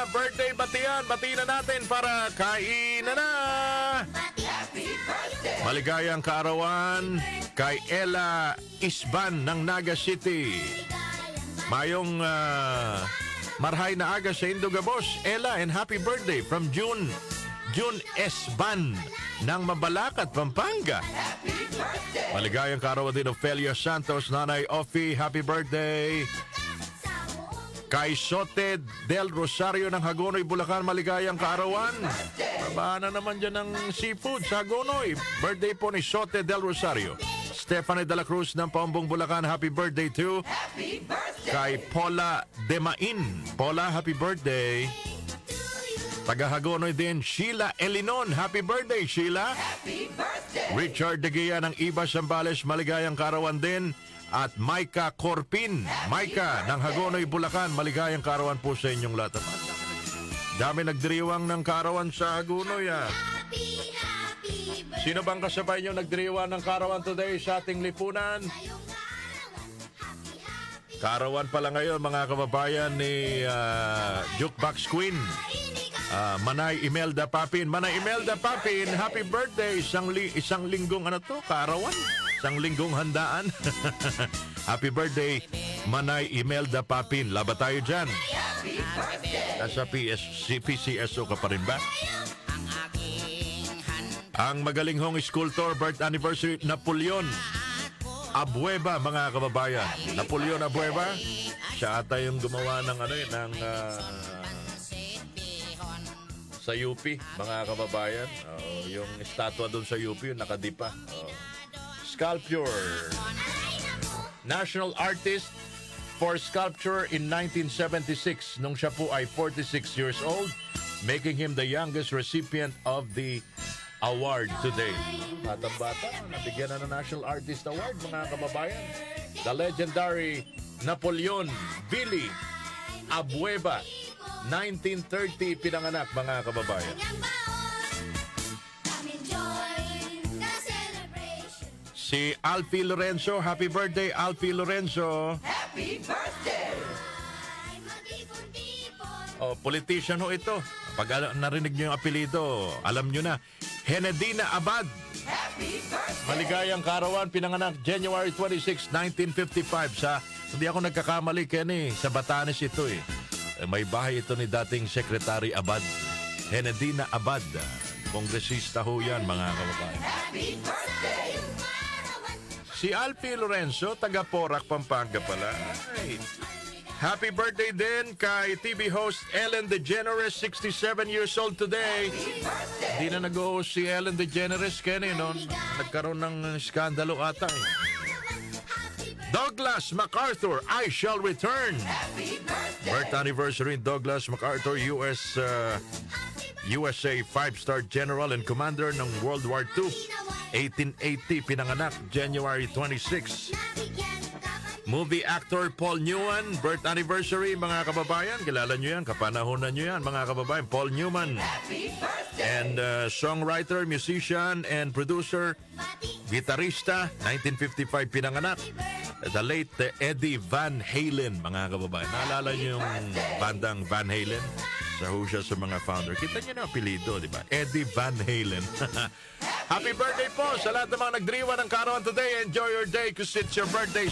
mga birthday batian. Batiin na natin para kainan na. Maligayang kaarawan kay Ella Isban ng Naga City. Mayong marhay na aga sa Indogabos, Ella, and happy birthday from June Esban ng Mabalacat, Pampanga. Maligayang kaarawan din Ofelia Santos, Nanay Ofi, happy birthday. Kay Sote del Rosario ng Hagonoy, Bulacan, maligayang kaarawan. Babaan na naman dyan ng seafood sa Hagonoy. Birthday po ni Sote del Rosario. Stephanie de la Cruz ng Paumbong, Bulacan, happy birthday too. Kay Paula Demain. Paula, happy birthday. Taga Hagonoy din, Sheila Elinon. Happy birthday, Sheila. Richard De Gea ng Iba Sambales, maligayang kaarawan din. At Maika Corpin, Maika ng Hagonoy, Bulacan, maligayang kaarawan po sa inyong lahat. Dami nagdiriwang ng kaarawan sa Hagonoy. Sino bang kasabay nyo nagdiriwang ng kaarawan today sa ating lipunan? Kaarawan pala ngayon mga kababayan ni Jukebox Queen. Manay Imelda Papin. Manay Imelda Papin, happy birthday. Isang linggong kaarawan. Isang linggong handaan. Happy birthday, Manay Imelda Papin. Laba tayo dyan. Nasa PCSO ka pa rin ba? Ang magaling hong sculptor, birth anniversary, Napoleon Abueva, mga kababayan. Napoleon Abueva. Siya ata yung gumawa ng sa UP, mga kababayan. Yung estatwa doon sa UP, yung nakadipa. Sculpture. National Artist for Sculpture in 1976 nung siya po ay 46 years old, making him the youngest recipient of the award today. Batang-bata, nabigyan na ng National Artist Award, mga kababayan. The legendary Napoleon Billy Abueva, 1930 pinanganak, mga kababayan. Si Alfie Lorenzo, happy birthday, Alfie Lorenzo. Happy birthday! Politician ho ito. Pag narinig niyo yung apelido, alam niyo na. Henedina Abad. Happy birthday! Maligayang kaarawan, pinanganak January 26, 1955 sa, hindi ako nagkakamali, Kenny, sa Batanes ito eh. May bahay ito ni dating Secretary Abad. Henedina Abad. Kongresista ho yan, mga kababayan. Happy birthday! Si Alfie Lorenzo, taga Porac, Pampanga pala. Ay. Happy birthday din kay TV host Ellen DeGeneres, 67 years old today. Hindi na nag-host si Ellen DeGeneres, Kenny, noon. Nagkaroon ng skandalo ata eh. Douglas MacArthur, I Shall Return. Birth anniversary Douglas MacArthur, USA 5-star General and Commander ng World War II. 1880, pinanganak January 26. Movie actor Paul Newman, birth anniversary, mga kababayan. Kilala nyo yan, kapanahonan nyo yan, mga kababayan. Paul Newman. And songwriter, musician, and producer, gitarista, 1955 pinanganak. The late Eddie Van Halen, mga kababayan. Naalala nyo yung bandang Van Halen? Sa siya sa mga founder. Kita nyo na apelido, di ba? Eddie Van Halen. Happy birthday po sa lahat ng mga nagdiriwan ng kaarawan today. Enjoy your day because it's your birthday.